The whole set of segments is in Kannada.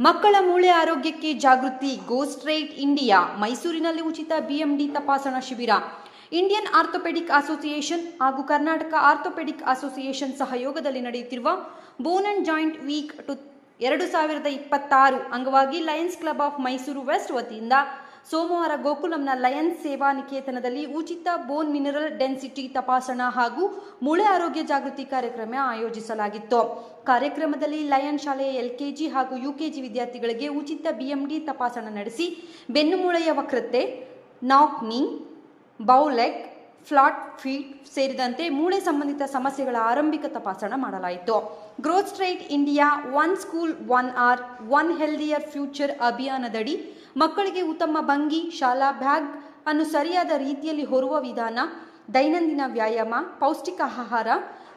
ಮಕ್ಕಳ ಮೂಳೆ ಆರೋಗ್ಯಕ್ಕೆ ಜಾಗೃತಿ ಗೋ ಸ್ಟ್ರೈಟ್ ಇಂಡಿಯಾ. ಮೈಸೂರಿನಲ್ಲಿ ಉಚಿತ ಬಿಎಂಡಿ ತಪಾಸಣಾ ಶಿಬಿರ. ಇಂಡಿಯನ್ ಆರ್ಥೋಪೆಡಿಕ್ ಅಸೋಸಿಯೇಷನ್ ಹಾಗೂ ಕರ್ನಾಟಕ ಆರ್ಥೋಪೆಡಿಕ್ ಅಸೋಸಿಯೇಷನ್ ಸಹಯೋಗದಲ್ಲಿ ನಡೆಯುತ್ತಿರುವ ಬೋನ್ ಅಂಡ್ ಜಾಯಿಂಟ್ ವೀಕ್ 2026 ಅಂಗವಾಗಿ Lions club of Mysuru west ವತಿಯಿಂದ ಸೋಮವಾರ ಗೋಕುಲಂನ ಲಯನ್ಸ್ ಸೇವಾ ನಿಕೇತನದಲ್ಲಿ ಉಚಿತ ಬೋನ್ ಮಿನರಲ್ ಡೆನ್ಸಿಟಿ ತಪಾಸಣಾ ಹಾಗೂ ಮೂಳೆ ಆರೋಗ್ಯ ಜಾಗೃತಿ ಕಾರ್ಯಕ್ರಮ ಆಯೋಜಿಸಲಾಗಿತ್ತು. ಕಾರ್ಯಕ್ರಮದಲ್ಲಿ ಲಯನ್ ಶಾಲೆಯ ಎಲ್ಕೆಜಿ ಹಾಗೂ ಯುಕೆಜಿ ವಿದ್ಯಾರ್ಥಿಗಳಿಗೆ ಉಚಿತ ಬಿಎಂಡಿ ತಪಾಸಣಾ ನಡೆಸಿ ಬೆನ್ನುಮೂಳೆಯ ವಕ್ರತೆ, ನಾಕ್ ನೀ, ಬೌಲೆಗ್, ಫ್ಲಾಟ್ ಫೀಟ್ ಸೇರಿದಂತೆ ಮೂಳೆ ಸಂಬಂಧಿತ ಸಮಸ್ಯೆಗಳ ಆರಂಭಿಕ ತಪಾಸಣೆ ಮಾಡಲಾಯಿತು. Growth straight India one school 1 hour 1 healthier future ಅಭಿಯಾನದಡಿ ಮಕ್ಕಳಿಗೆ ಉತ್ತಮ ಭಂಗಿ, ಶಾಲಾ ಬ್ಯಾಗ್ ಅನ್ನು ಸರಿಯಾದ ರೀತಿಯಲ್ಲಿ ಹೊರುವ ವಿಧಾನ, ದೈನಂದಿನ ವ್ಯಾಯಾಮ, ಪೌಷ್ಟಿಕ ಆಹಾರ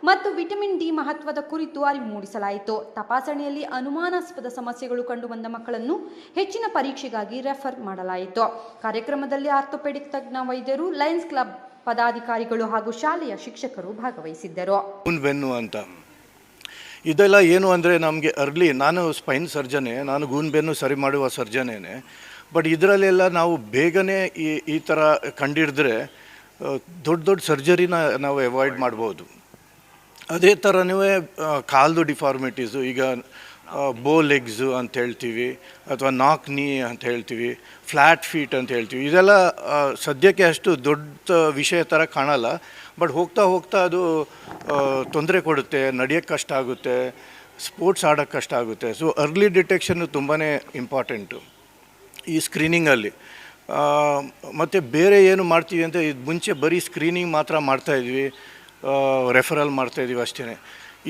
ಮತ್ತು ವಿಟಮಿನ್ ಡಿ ಮಹತ್ವದ ಕುರಿತು ಅರಿವು ಮೂಡಿಸಲಾಯಿತು. ತಪಾಸಣೆಯಲ್ಲಿ ಅನುಮಾನಾಸ್ಪದ ಸಮಸ್ಯೆಗಳು ಕಂಡುಬಂದ ಮಕ್ಕಳನ್ನು ಹೆಚ್ಚಿನ ಪರೀಕ್ಷೆಗಾಗಿ ರೆಫರ್ ಮಾಡಲಾಯಿತು. ಕಾರ್ಯಕ್ರಮದಲ್ಲಿ ಆರ್ಥೋಪೆಡಿಕ್ ತಜ್ಞ ವೈದ್ಯರು, ಲಯನ್ಸ್ ಕ್ಲಬ್ ಪದಾಧಿಕಾರಿಗಳು ಹಾಗೂ ಶಾಲೆಯ ಶಿಕ್ಷಕರು ಭಾಗವಹಿಸಿದ್ದರು. ಬೆನ್ನು ಅಂತ ಇದೆಲ್ಲ ಏನು ಅಂದರೆ ನಮಗೆ ಅರ್ಲಿ, ನಾನು ಸ್ಪೈನ್ ಸರ್ಜನೇ, ನಾನು ಗೂನ್ಬೆನ್ನು ಸರಿ ಮಾಡುವ ಸರ್ಜನೇನೆ. ಬಟ್ ಇದರಲ್ಲೆಲ್ಲ ನಾವು ಬೇಗನೆ ಈ ಥರ ಕಂಡಿಡಿದ್ರೆ ದೊಡ್ಡ ಸರ್ಜರಿನ ನಾವು ಅವಾಯ್ಡ್ ಮಾಡ್ಬೋದು. ಅದೇ ಥರನೇ ಕಾಲ್ದು ಡಿಫಾರ್ಮಿಟೀಸು, ಈಗ ಬೋ ಲೆಗ್ಸು ಅಂತ ಹೇಳ್ತೀವಿ, ಅಥವಾ ನಾಕ್ ನೀ ಅಂತ ಹೇಳ್ತೀವಿ, ಫ್ಲ್ಯಾಟ್ ಫೀಟ್ ಅಂತ ಹೇಳ್ತೀವಿ. ಇದೆಲ್ಲ ಸದ್ಯಕ್ಕೆ ಅಷ್ಟು ದೊಡ್ಡ ವಿಷಯ ಥರ ಕಾಣಲ್ಲ. ಬಟ್ ಹೋಗ್ತಾ ಹೋಗ್ತಾ ಅದು ತೊಂದರೆ ಕೊಡುತ್ತೆ, ನಡೆಯೋಕ್ಕೆ ಕಷ್ಟ ಆಗುತ್ತೆ, ಸ್ಪೋರ್ಟ್ಸ್ ಆಡೋಕ್ಕೆ ಕಷ್ಟ ಆಗುತ್ತೆ. ಸೊ ಅರ್ಲಿ ಡಿಟೆಕ್ಷನ್ನು ತುಂಬಾ ಇಂಪಾರ್ಟೆಂಟು ಈ ಸ್ಕ್ರೀನಿಂಗಲ್ಲಿ. ಮತ್ತು ಬೇರೆ ಏನು ಮಾಡ್ತೀವಿ ಅಂತ ಇದು ಮುಂಚೆ ಬರೀ ಸ್ಕ್ರೀನಿಂಗ್ ಮಾತ್ರ ಮಾಡ್ತಾಯಿದ್ವಿ, ರೆಫರಲ್ ಮಾಡ್ತಾಯಿದ್ದೀವಿ ಅಷ್ಟೇ.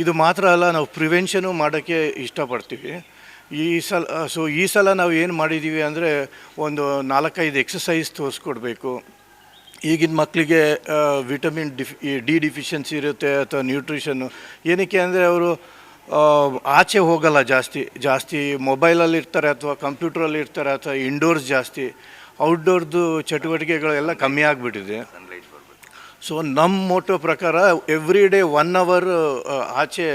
ಇದು ಮಾತ್ರ ಅಲ್ಲ, ನಾವು ಪ್ರಿವೆನ್ಷನು ಮಾಡೋಕ್ಕೆ ಇಷ್ಟಪಡ್ತೀವಿ. ಈ ಸಲ ನಾವು ಏನು ಮಾಡಿದ್ದೀವಿ ಅಂದರೆ ಒಂದು 4-5 ಎಕ್ಸಸೈಸ್ ತೋರಿಸ್ಕೊಡ್ಬೇಕು. ಈಗಿನ ಮಕ್ಕಳಿಗೆ ವಿಟಮಿನ್ ಡಿ ಡಿಫಿಷಿಯನ್ಸಿ ಇರುತ್ತೆ, ಅಥವಾ ನ್ಯೂಟ್ರಿಷನ್ನು. ಏನಕ್ಕೆ ಅಂದರೆ ಅವರು ಆಚೆ ಹೋಗಲ್ಲ, ಜಾಸ್ತಿ ಮೊಬೈಲಲ್ಲಿ ಇರ್ತಾರೆ, ಅಥವಾ ಕಂಪ್ಯೂಟ್ರಲ್ಲಿ ಇರ್ತಾರೆ, ಅಥವಾ ಇಂಡೋರ್ಸ್ ಜಾಸ್ತಿ. ಔಟ್ಡೋರ್ದು ಚಟುವಟಿಕೆಗಳೆಲ್ಲ ಕಮ್ಮಿ ಆಗಿಬಿಟ್ಟಿದೆ. ಸೊ ನಮ್ಮ ಮೋಟೋ ಪ್ರಕಾರ ಎವ್ರಿ ಡೇ 1 ಅವರ್ ಆಚೆ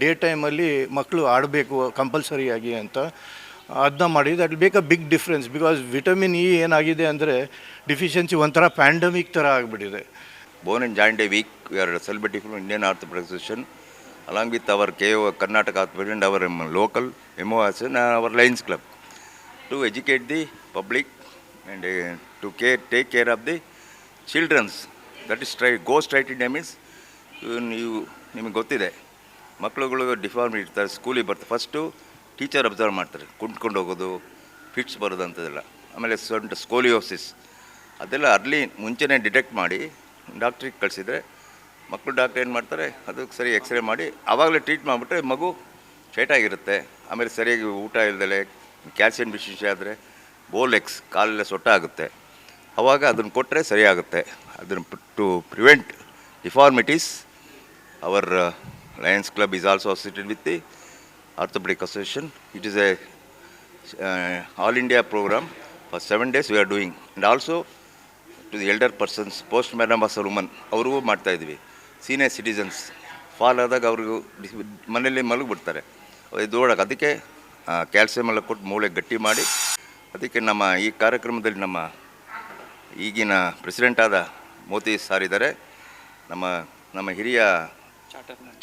ಡೇ ಟೈಮಲ್ಲಿ ಮಕ್ಕಳು ಆಡಬೇಕು ಕಂಪಲ್ಸರಿಯಾಗಿ ಅಂತ ಅದನ್ನ ಮಾಡಿ. That will make a big difference. Because vitamin E ಏನಾಗಿದೆ ಅಂದರೆ ಡಿಫಿಷಿಯನ್ಸಿ ಒಂಥರ ಪ್ಯಾಂಡಮಿಕ್ ಥರ ಆಗಿಬಿಟ್ಟಿದೆ. Bone and joint week we are celebrating from Indian orthopaedic association along with our KO Karnataka Orthopedic and our local MOS and our Lions Club to educate the public and to take care of the children's. That is go straight India means ನಿಮಗೆ ಗೊತ್ತಿದೆ, ಮಕ್ಕಳುಗಳು ಡಿಫಾರ್ಮ್ ಇರ್ತಾರೆ, ಸ್ಕೂಲಿಗೆ ಬರ್ತಾರೆ, ಫಸ್ಟು ಟೀಚರ್ ಅಬ್ಸರ್ವ್ ಮಾಡ್ತಾರೆ, ಕುಂತ್ಕೊಂಡು ಹೋಗೋದು, ಫಿಟ್ಸ್ ಬರೋದು ಅಂಥದ್ದೆಲ್ಲ. ಆಮೇಲೆ ಸ್ಕೋಲಿಯೋಸಿಸ್ ಅದೆಲ್ಲ ಅರ್ಲಿ ಮುಂಚೆನೇ ಡಿಟೆಕ್ಟ್ ಮಾಡಿ ಡಾಕ್ಟ್ರಿಗೆ ಕಳಿಸಿದರೆ ಮಕ್ಕಳು ಡಾಕ್ಟ್ರ್ ಏನು ಮಾಡ್ತಾರೆ, ಅದಕ್ಕೆ ಸರಿ ಎಕ್ಸ್ರೇ ಮಾಡಿ ಆವಾಗಲೇ ಟ್ರೀಟ್ ಮಾಡಿಬಿಟ್ರೆ ಮಗು ಸ್ಟ್ರೈಟಾಗಿರುತ್ತೆ. ಆಮೇಲೆ ಸರಿಯಾಗಿ ಊಟ ಇಲ್ದಲೆ ಕ್ಯಾಲ್ಸಿಯಂ ಡಿಫಿಷಿಯನ್ಸಿ ಆದರೆ ಬೋಲೆಕ್ಸ್ ಕಾಲೆಲ್ಲ ಸೊಟ್ಟ ಆಗುತ್ತೆ. ಆವಾಗ ಅದನ್ನು ಕೊಟ್ಟರೆ ಸರಿಯಾಗುತ್ತೆ. ಅದನ್ನು to prevent deformities our Lions Club is also associated with the orthopaedic association. It is a all India programme for 7 days we are doing. And also to the elder persons, post menopause women ಅವ್ರಿಗೂ ಮಾಡ್ತಾಯಿದ್ವಿ. ಸೀನಿಯರ್ ಸಿಟಿಸನ್ಸ್ ಫಾಲ್ ಆದಾಗ ಅವ್ರಿಗೂ ಮನೆಯಲ್ಲಿ ಮಲಗಿಬಿಡ್ತಾರೆ, ಇದು ನೋಡೋಕೆ, ಅದಕ್ಕೆ ಕ್ಯಾಲ್ಸಿಯಮ್ ಎಲ್ಲ ಕೊಟ್ಟು ಮೂಳೆ ಗಟ್ಟಿ ಮಾಡಿ. ಅದಕ್ಕೆ ನಮ್ಮ ಈ ಕಾರ್ಯಕ್ರಮದಲ್ಲಿ ನಮ್ಮ ಈಗಿನ ಪ್ರೆಸಿಡೆಂಟ್ ಆದ ಮೋತಿ ಸಾರ್ ಇದ್ದಾರೆ, ನಮ್ಮ ಹಿರಿಯ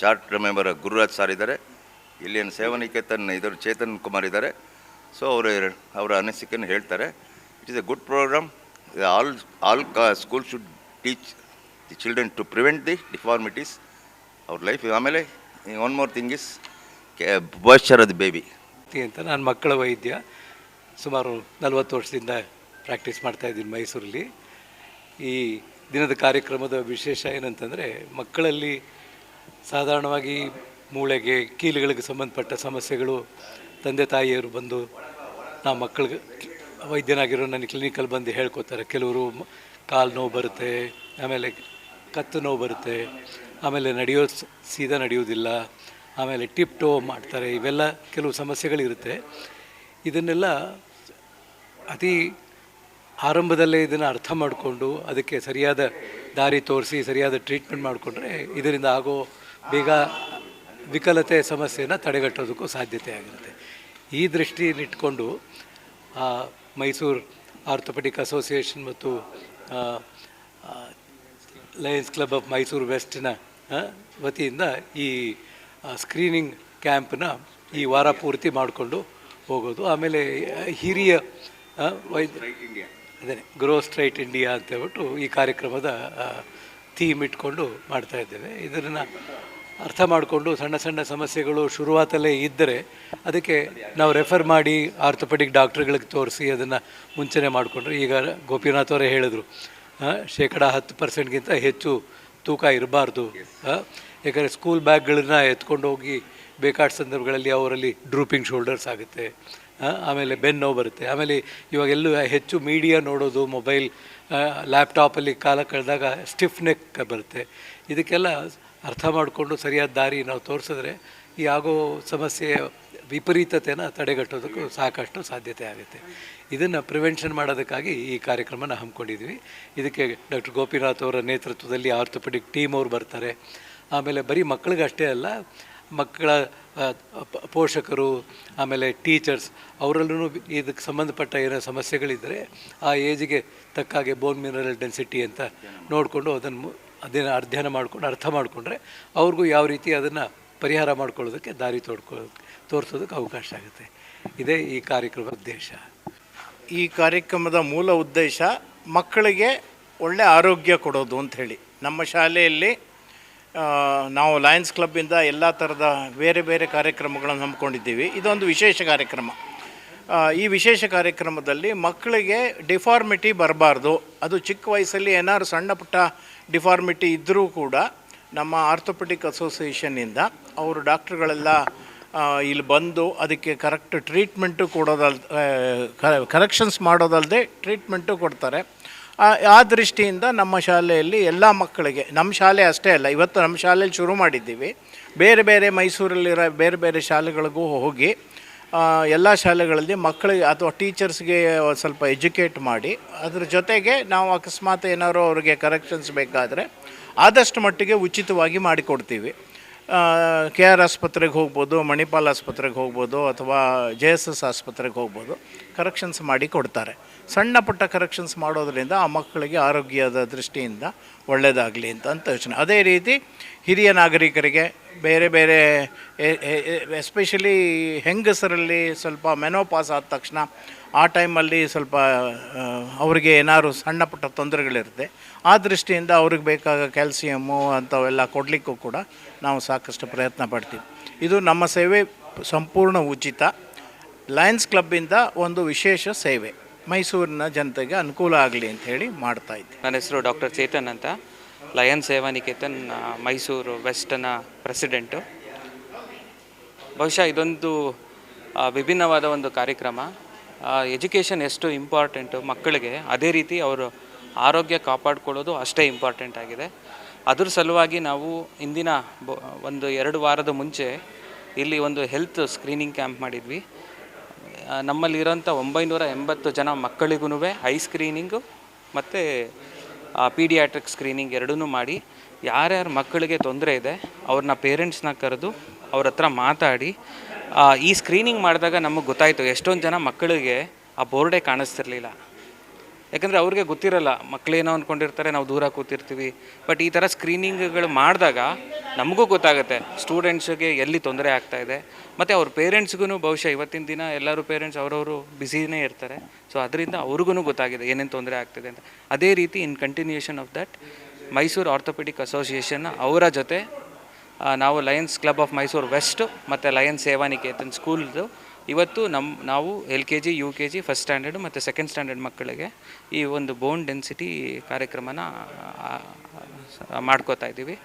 ಚಾರ್ಟರ್ ಮೆಂಬರ್ ಗುರುರಾಜ್ ಸಾರ್ ಇದ್ದಾರೆ, ಇಲ್ಲಿನ ಸೇವಾನಿಕೇತನ್ ಇದರ ಚೇತನ್ ಕುಮಾರ್ ಇದ್ದಾರೆ. ಸೊ ಅವರ ಅನಿಸಿಕೆಯನ್ನು ಹೇಳ್ತಾರೆ. It is a good programme. All school should teach the children to prevent the deformities ಅವ್ರ ಲೈಫ್. ಆಮೇಲೆ one more thing is posture of the baby ಅಂತ. ನಾನು ಮಕ್ಕಳ ವೈದ್ಯ, ಸುಮಾರು 40 ವರ್ಷದಿಂದ ಪ್ರಾಕ್ಟೀಸ್ ಮಾಡ್ತಾಯಿದ್ದೀನಿ ಮೈಸೂರಲ್ಲಿ. ಈ ದಿನದ ಕಾರ್ಯಕ್ರಮದ ವಿಶೇಷ ಏನಂತಂದರೆ, ಮಕ್ಕಳಲ್ಲಿ ಸಾಧಾರಣವಾಗಿ ಮೂಳೆಗೆ, ಕೀಲುಗಳಿಗೆ ಸಂಬಂಧಪಟ್ಟ ಸಮಸ್ಯೆಗಳು ತಂದೆ ತಾಯಿಯರು ಬಂದು, ನಾವು ಮಕ್ಕಳಿಗೆ ವೈದ್ಯನಾಗಿರೋ ನನ್ನ ಕ್ಲಿನಿಕಲ್ಲಿ ಬಂದು ಹೇಳ್ಕೊತಾರೆ. ಕೆಲವರು ಕಾಲು ನೋವು ಬರುತ್ತೆ, ಆಮೇಲೆ ಕತ್ತು ನೋವು ಬರುತ್ತೆ, ಆಮೇಲೆ ಸೀದಾ ನಡೆಯೋದಿಲ್ಲ, ಆಮೇಲೆ ಟಿಪ್ ಟೋ ಮಾಡ್ತಾರೆ. ಇವೆಲ್ಲ ಕೆಲವು ಸಮಸ್ಯೆಗಳಿರುತ್ತೆ. ಇದನ್ನೆಲ್ಲ ಅತಿ ಆರಂಭದಲ್ಲೇ ಇದನ್ನು ಅರ್ಥ ಮಾಡಿಕೊಂಡು ಅದಕ್ಕೆ ಸರಿಯಾದ ದಾರಿ ತೋರಿಸಿ ಸರಿಯಾದ ಟ್ರೀಟ್ಮೆಂಟ್ ಮಾಡಿಕೊಂಡ್ರೆ ಇದರಿಂದ ಆಗೋ ಬೇಗ ವಿಕಲತೆ ಸಮಸ್ಯೆಯನ್ನು ತಡೆಗಟ್ಟೋದಕ್ಕೂ ಸಾಧ್ಯತೆ ಆಗಿರುತ್ತೆ. ಈ ದೃಷ್ಟಿನಿಟ್ಕೊಂಡು ಮೈಸೂರು ಆರ್ಥೋಪೆಡಿಕ್ ಅಸೋಸಿಯೇಷನ್ ಮತ್ತು ಲಯನ್ಸ್ ಕ್ಲಬ್ ಆಫ್ ಮೈಸೂರು ವೆಸ್ಟ್ನ ವತಿಯಿಂದ ಈ ಸ್ಕ್ರೀನಿಂಗ್ ಕ್ಯಾಂಪ್ನ ಈ ವಾರ ಪೂರ್ತಿ ಮಾಡಿಕೊಂಡು ಹೋಗೋದು. ಆಮೇಲೆ ಹಿರಿಯ ಅದೇ ಗ್ರೋ ಸ್ಟ್ರೈಟ್ ಇಂಡಿಯಾ ಅಂತ ಹೇಳ್ಬಿಟ್ಟು ಈ ಕಾರ್ಯಕ್ರಮದ ಥೀಮ್ ಇಟ್ಕೊಂಡು ಮಾಡ್ತಾಯಿದ್ದೇವೆ. ಇದನ್ನು ಅರ್ಥ ಮಾಡಿಕೊಂಡು ಸಣ್ಣ ಸಣ್ಣ ಸಮಸ್ಯೆಗಳು ಶುರುವಾತಲ್ಲೇ ಇದ್ದರೆ ಅದಕ್ಕೆ ನಾವು ರೆಫರ್ ಮಾಡಿ ಆರ್ಥೋಪೆಡಿಕ್ ಡಾಕ್ಟ್ರುಗಳಿಗೆ ತೋರಿಸಿ ಅದನ್ನು ಮುಂಚೆನೇ ಮಾಡಿಕೊಂಡ್ರೆ, ಈಗ ಗೋಪಿನಾಥ್ ಅವರೇ ಹೇಳಿದ್ರು 10% ಹೆಚ್ಚು ತೂಕ ಇರಬಾರ್ದು. ಯಾಕಂದರೆ ಸ್ಕೂಲ್ ಬ್ಯಾಗ್ಗಳನ್ನ ಎತ್ಕೊಂಡು ಹೋಗಿ ಬೇಕಾದ ಸಂದರ್ಭಗಳಲ್ಲಿ ಅವರಲ್ಲಿ ಡ್ರೂಪಿಂಗ್ ಶೋಲ್ಡರ್ಸ್ ಆಗುತ್ತೆ, ಆಮೇಲೆ ಬೆನ್ನೋವು ಬರುತ್ತೆ. ಆಮೇಲೆ ಇವಾಗೆಲ್ಲೂ ಹೆಚ್ಚು ಮೀಡಿಯಾ ನೋಡೋದು, ಮೊಬೈಲ್ ಲ್ಯಾಪ್ಟಾಪಲ್ಲಿ ಕಾಲ ಕಳೆದಾಗ ಸ್ಟಿಫ್ ನೆಕ್ ಬರುತ್ತೆ. ಇದಕ್ಕೆಲ್ಲ ಅರ್ಥ ಮಾಡಿಕೊಂಡು ಸರಿಯಾದ ದಾರಿ ನಾವು ತೋರಿಸಿದ್ರೆ ಈ ಆಗೋ ಸಮಸ್ಯೆಯ ವಿಪರೀತತೆಯನ್ನು ತಡೆಗಟ್ಟೋದಕ್ಕೂ ಸಾಕಷ್ಟು ಸಾಧ್ಯತೆ ಆಗುತ್ತೆ. ಇದನ್ನು ಪ್ರಿವೆನ್ಷನ್ ಮಾಡೋದಕ್ಕಾಗಿ ಈ ಕಾರ್ಯಕ್ರಮನ ಹಮ್ಮಿಕೊಂಡಿದ್ವಿ. ಇದಕ್ಕೆ ಡಾಕ್ಟರ್ ಗೋಪಿನಾಥ್ ಅವರ ನೇತೃತ್ವದಲ್ಲಿ ಆರ್ಥೋಪೆಡಿಕ್ ಟೀಮ್ ಅವ್ರು ಬರ್ತಾರೆ. ಆಮೇಲೆ ಬರೀ ಮಕ್ಕಳಿಗಷ್ಟೇ ಅಲ್ಲ, ಮಕ್ಕಳ ಪೋಷಕರು, ಆಮೇಲೆ ಟೀಚರ್ಸ್, ಅವರಲ್ಲೂ ಇದಕ್ಕೆ ಸಂಬಂಧಪಟ್ಟ ಏನೋ ಸಮಸ್ಯೆಗಳಿದ್ದರೆ ಆ ಏಜಿಗೆ ತಕ್ಕಾಗೆ ಬೋನ್ ಮಿನರಲ್ ಡೆನ್ಸಿಟಿ ಅಂತ ನೋಡಿಕೊಂಡು ಅದನ್ನು ಅಧ್ಯಯನ ಮಾಡ್ಕೊಂಡು ಅರ್ಥ ಮಾಡಿಕೊಂಡ್ರೆ ಅವ್ರಿಗೂ ಯಾವ ರೀತಿ ಅದನ್ನು ಪರಿಹಾರ ಮಾಡ್ಕೊಳ್ಳೋದಕ್ಕೆ ದಾರಿ ತೋರಿಸೋದಕ್ಕೆ ಅವಕಾಶ ಆಗುತ್ತೆ. ಇದೇ ಈ ಕಾರ್ಯಕ್ರಮದ ಉದ್ದೇಶ. ಈ ಕಾರ್ಯಕ್ರಮದ ಮೂಲ ಉದ್ದೇಶ ಮಕ್ಕಳಿಗೆ ಒಳ್ಳೆಯ ಆರೋಗ್ಯ ಕೊಡೋದು ಅಂಥೇಳಿ. ನಮ್ಮ ಶಾಲೆಯಲ್ಲಿ ನಾವು ಲಯನ್ಸ್ ಕ್ಲಬ್ಬಿಂದ ಎಲ್ಲ ಥರದ ಬೇರೆ ಬೇರೆ ಕಾರ್ಯಕ್ರಮಗಳನ್ನು ಹಮ್ಮಿಕೊಂಡಿದ್ದೀವಿ. ಇದೊಂದು ವಿಶೇಷ ಕಾರ್ಯಕ್ರಮ. ಈ ವಿಶೇಷ ಕಾರ್ಯಕ್ರಮದಲ್ಲಿ ಮಕ್ಕಳಿಗೆ ಡಿಫಾರ್ಮಿಟಿ ಬರಬಾರ್ದು. ಅದು ಚಿಕ್ಕ ವಯಸ್ಸಲ್ಲಿ ಏನಾದ್ರು ಸಣ್ಣ ಪುಟ್ಟ ಡಿಫಾರ್ಮಿಟಿ ಇದ್ದರೂ ಕೂಡ ನಮ್ಮ ಆರ್ಥೋಪೆಡಿಕ್ ಅಸೋಸಿಯೇಷನ್ನಿಂದ ಅವರು ಡಾಕ್ಟ್ರುಗಳೆಲ್ಲ ಇಲ್ಲಿ ಬಂದು ಅದಕ್ಕೆ ಕರೆಕ್ಟ್ ಟ್ರೀಟ್ಮೆಂಟು ಕರೆಕ್ಷನ್ಸ್ ಮಾಡೋದಲ್ಲದೆ ಟ್ರೀಟ್ಮೆಂಟು ಕೊಡ್ತಾರೆ. ಆ ದೃಷ್ಟಿಯಿಂದ ನಮ್ಮ ಶಾಲೆಯಲ್ಲಿ ಎಲ್ಲ ಮಕ್ಕಳಿಗೆ, ನಮ್ಮ ಶಾಲೆ ಅಷ್ಟೇ ಅಲ್ಲ, ಇವತ್ತು ನಮ್ಮ ಶಾಲೆಯಲ್ಲಿ ಶುರು ಮಾಡಿದ್ದೀವಿ, ಬೇರೆ ಬೇರೆ ಮೈಸೂರಲ್ಲಿರೋ ಬೇರೆ ಬೇರೆ ಶಾಲೆಗಳಿಗೂ ಹೋಗಿ ಎಲ್ಲ ಶಾಲೆಗಳಲ್ಲಿ ಮಕ್ಕಳಿಗೆ ಅಥವಾ ಟೀಚರ್ಸ್ಗೆ ಸ್ವಲ್ಪ ಎಜುಕೇಟ್ ಮಾಡಿ, ಅದ್ರ ಜೊತೆಗೆ ನಾವು ಅಕಸ್ಮಾತ್ ಏನಾದ್ರು ಅವ್ರಿಗೆ ಕರೆಕ್ಷನ್ಸ್ ಬೇಕಾದರೆ ಆದಷ್ಟು ಮಟ್ಟಿಗೆ ಉಚಿತವಾಗಿ ಮಾಡಿಕೊಡ್ತೀವಿ. KR ಆಸ್ಪತ್ರೆಗೆ ಹೋಗ್ಬೋದು, ಮಣಿಪಾಲ್ ಆಸ್ಪತ್ರೆಗೆ ಹೋಗ್ಬೋದು, ಅಥವಾ JSS ಆಸ್ಪತ್ರೆಗೆ ಹೋಗ್ಬೋದು, ಕರೆಕ್ಷನ್ಸ್ ಮಾಡಿ ಕೊಡ್ತಾರೆ. ಸಣ್ಣ ಪುಟ್ಟ ಕರೆಕ್ಷನ್ಸ್ ಮಾಡೋದ್ರಿಂದ ಆ ಮಕ್ಕಳಿಗೆ ಆರೋಗ್ಯದ ದೃಷ್ಟಿಯಿಂದ ಒಳ್ಳೆಯದಾಗಲಿ ಅಂತ ಯೋಚನೆ. ಅದೇ ರೀತಿ ಹಿರಿಯ ನಾಗರಿಕರಿಗೆ ಬೇರೆ ಬೇರೆ ಎಸ್ಪೆಷಲಿ ಹೆಂಗಸರಲ್ಲಿ ಸ್ವಲ್ಪ ಮೆನೋಪಾಸ್ ಆದ ತಕ್ಷಣ ಆ ಟೈಮಲ್ಲಿ ಸ್ವಲ್ಪ ಅವರಿಗೆ ಏನಾದ್ರು ಸಣ್ಣ ಪುಟ್ಟ ತೊಂದರೆಗಳಿರುತ್ತೆ. ಆ ದೃಷ್ಟಿಯಿಂದ ಅವ್ರಿಗೆ ಬೇಕಾದ ಕ್ಯಾಲ್ಸಿಯಮ್ಮು ಅಂಥವೆಲ್ಲ ಕೊಡಲಿಕ್ಕೂ ಕೂಡ ನಾವು ಸಾಕಷ್ಟು ಪ್ರಯತ್ನ ಪಡ್ತೀವಿ. ಇದು ನಮ್ಮ ಸೇವೆ ಸಂಪೂರ್ಣ ಉಚಿತ. ಲಯನ್ಸ್ ಕ್ಲಬ್ಬಿಂದ ಒಂದು ವಿಶೇಷ ಸೇವೆ, ಮೈಸೂರಿನ ಜನತೆಗೆ ಅನುಕೂಲ ಆಗಲಿ ಅಂಥೇಳಿ ಮಾಡ್ತಾಯಿದ್ದೆ. ನನ್ನ ಹೆಸರು ಡಾಕ್ಟರ್ ಚೇತನ್ ಅಂತ, ಲಯನ್ ಸೇವಾನಿಕೇತನ್ ಮೈಸೂರು ವೆಸ್ಟನ ಪ್ರೆಸಿಡೆಂಟು. ಬಹುಶಃ ಇದೊಂದು ವಿಭಿನ್ನವಾದ ಒಂದು ಕಾರ್ಯಕ್ರಮ. ಎಜುಕೇಷನ್ ಎಷ್ಟು ಇಂಪಾರ್ಟೆಂಟು ಮಕ್ಕಳಿಗೆ, ಅದೇ ರೀತಿ ಅವರು ಆರೋಗ್ಯ ಕಾಪಾಡಿಕೊಳ್ಳೋದು ಅಷ್ಟೇ ಇಂಪಾರ್ಟೆಂಟ್ ಆಗಿದೆ. ಅದ್ರ ಸಲುವಾಗಿ ನಾವು ಇಂದಿನ 1-2 ವಾರದ ಮುಂಚೆ ಇಲ್ಲಿ ಒಂದು ಹೆಲ್ತ್ ಸ್ಕ್ರೀನಿಂಗ್ ಕ್ಯಾಂಪ್ ಮಾಡಿದ್ವಿ. ನಮ್ಮಲ್ಲಿರೋಂಥ 980 ಜನ ಮಕ್ಕಳಿಗೂ ಐ ಸ್ಕ್ರೀನಿಂಗು ಮತ್ತು ಪೀಡಿಯಾಟ್ರಿಕ್ ಸ್ಕ್ರೀನಿಂಗ್ ಎರಡೂ ಮಾಡಿ, ಯಾರ್ಯಾರ ಮಕ್ಕಳಿಗೆ ತೊಂದರೆ ಇದೆ ಅವ್ರನ್ನ ಪೇರೆಂಟ್ಸ್ನ ಕರೆದು ಅವ್ರ ಹತ್ರ ಮಾತಾಡಿ ಈ ಸ್ಕ್ರೀನಿಂಗ್ ಮಾಡಿದಾಗ ನಮಗೆ ಗೊತ್ತಾಯಿತು ಎಷ್ಟೊಂದು ಜನ ಮಕ್ಕಳಿಗೆ ಆ ಬೋರ್ಡೇ ಕಾಣಿಸ್ತಿರ್ಲಿಲ್ಲ. ಯಾಕಂದರೆ ಅವ್ರಿಗೆ ಗೊತ್ತಿರಲ್ಲ, ಮಕ್ಕಳೇನೋ ಅಂದ್ಕೊಂಡಿರ್ತಾರೆ, ನಾವು ದೂರ ಕೂತಿರ್ತೀವಿ. ಬಟ್ ಈ ಥರ ಸ್ಕ್ರೀನಿಂಗ್ಗಳು ಮಾಡಿದಾಗ ನಮಗೂ ಗೊತ್ತಾಗುತ್ತೆ ಸ್ಟೂಡೆಂಟ್ಸ್ಗೆ ಎಲ್ಲಿ ತೊಂದರೆ ಆಗ್ತಾಯಿದೆ. ಮತ್ತು ಅವ್ರ ಪೇರೆಂಟ್ಸ್ಗೂ ಬಹುಶಃ ಇವತ್ತಿನ ದಿನ ಎಲ್ಲರೂ ಪೇರೆಂಟ್ಸ್ ಅವರವರು ಬ್ಯುಸಿನೇ ಇರ್ತಾರೆ. ಸೊ ಅದರಿಂದ ಅವ್ರಿಗೂ ಗೊತ್ತಾಗಿದೆ ಏನೇನು ತೊಂದರೆ ಆಗ್ತಿದೆ ಅಂತ. ಅದೇ ರೀತಿ in continuation of that Mysuru orthopaedic association ಅವರ ಜೊತೆ ನಾವು lions club of Mysuru west ಮತ್ತು ಲಯನ್ಸ್ ಸೇವಾನಿಕೇತನ್ ಸ್ಕೂಲ್ದು ಇವತ್ತು ನಾವು LKG, UKG, ಫಸ್ಟ್ ಸ್ಟ್ಯಾಂಡರ್ಡು ಮತ್ತು ಸೆಕೆಂಡ್ ಸ್ಟ್ಯಾಂಡರ್ಡ್ ಮಕ್ಕಳಿಗೆ ಈ ಒಂದು ಬೋನ್ ಡೆನ್ಸಿಟಿ ಕಾರ್ಯಕ್ರಮನ ಮಾಡ್ಕೋತಾ ಇದ್ದೀವಿ.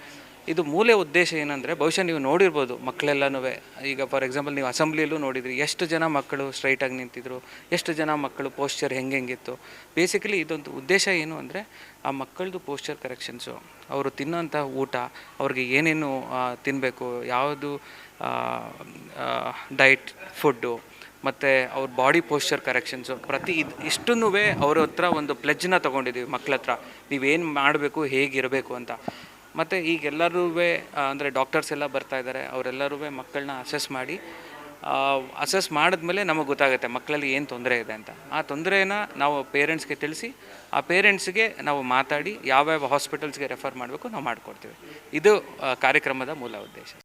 ಇದು ಮೂಲ ಉದ್ದೇಶ ಏನಂದರೆ, ಬಹುಶಃ ನೀವು ನೋಡಿರ್ಬೋದು ಮಕ್ಕಳೆಲ್ಲನೂ, ಈಗ ಫಾರ್ ಎಕ್ಸಾಂಪಲ್ ನೀವು ಅಸೆಂಬ್ಲಿಯಲ್ಲೂ ನೋಡಿದ್ರಿ ಎಷ್ಟು ಜನ ಮಕ್ಕಳು ಸ್ಟ್ರೈಟಾಗಿ ನಿಂತಿದ್ರು, ಎಷ್ಟು ಜನ ಮಕ್ಕಳು ಪೋಶ್ಚರ್ ಹೆಂಗಿತ್ತು. ಬೇಸಿಕಲಿ ಇದೊಂದು ಉದ್ದೇಶ ಏನು ಅಂದರೆ ಆ ಮಕ್ಕಳದು ಪೋಶ್ಚರ್ ಕರೆಕ್ಷನ್ಸು, ಅವರು ತಿನ್ನೋಂಥ ಊಟ, ಅವ್ರಿಗೆ ಏನೇನು ತಿನ್ನಬೇಕು, ಯಾವುದು ಡಯಟ್ ಫುಡ್ಡು, ಮತ್ತು ಅವ್ರ ಬಾಡಿ ಪೋಶ್ಚರ್ ಕರೆಕ್ಷನ್ಸು, ಇಷ್ಟನ್ನೂ ಅವ್ರ ಹತ್ರ ಒಂದು ಪ್ಲೆಜ್ನ ತೊಗೊಂಡಿದ್ದೀವಿ ಮಕ್ಕಳ ಹತ್ರ, ನೀವೇನು ಮಾಡಬೇಕು, ಹೇಗಿರಬೇಕು ಅಂತ. ಮತ್ತು ಈಗೆಲ್ಲರೂ ಅಂದರೆ ಡಾಕ್ಟರ್ಸ್ ಎಲ್ಲ ಬರ್ತಾಯಿದ್ದಾರೆ, ಅವರೆಲ್ಲರೂ ಮಕ್ಕಳನ್ನ ಅಸೆಸ್ ಮಾಡಿ ಅಸೆಸ್ ಮಾಡಿದ್ಮೇಲೆ ನಮಗೆ ಗೊತ್ತಾಗುತ್ತೆ ಮಕ್ಕಳಲ್ಲಿ ಏನು ತೊಂದರೆ ಇದೆ ಅಂತ. ಆ ತೊಂದರೆನ ನಾವು ಪೇರೆಂಟ್ಸ್ಗೆ ತಿಳಿಸಿ ಆ ಪೇರೆಂಟ್ಸ್ಗೆ ನಾವು ಮಾತಾಡಿ ಯಾವ್ಯಾವ ಹಾಸ್ಪಿಟಲ್ಸ್ಗೆ ರೆಫರ್ ಮಾಡಬೇಕು ನಾವು ಮಾಡಿಕೊಡ್ತೀವಿ. ಇದು ಕಾರ್ಯಕ್ರಮದ ಮೂಲ ಉದ್ದೇಶ.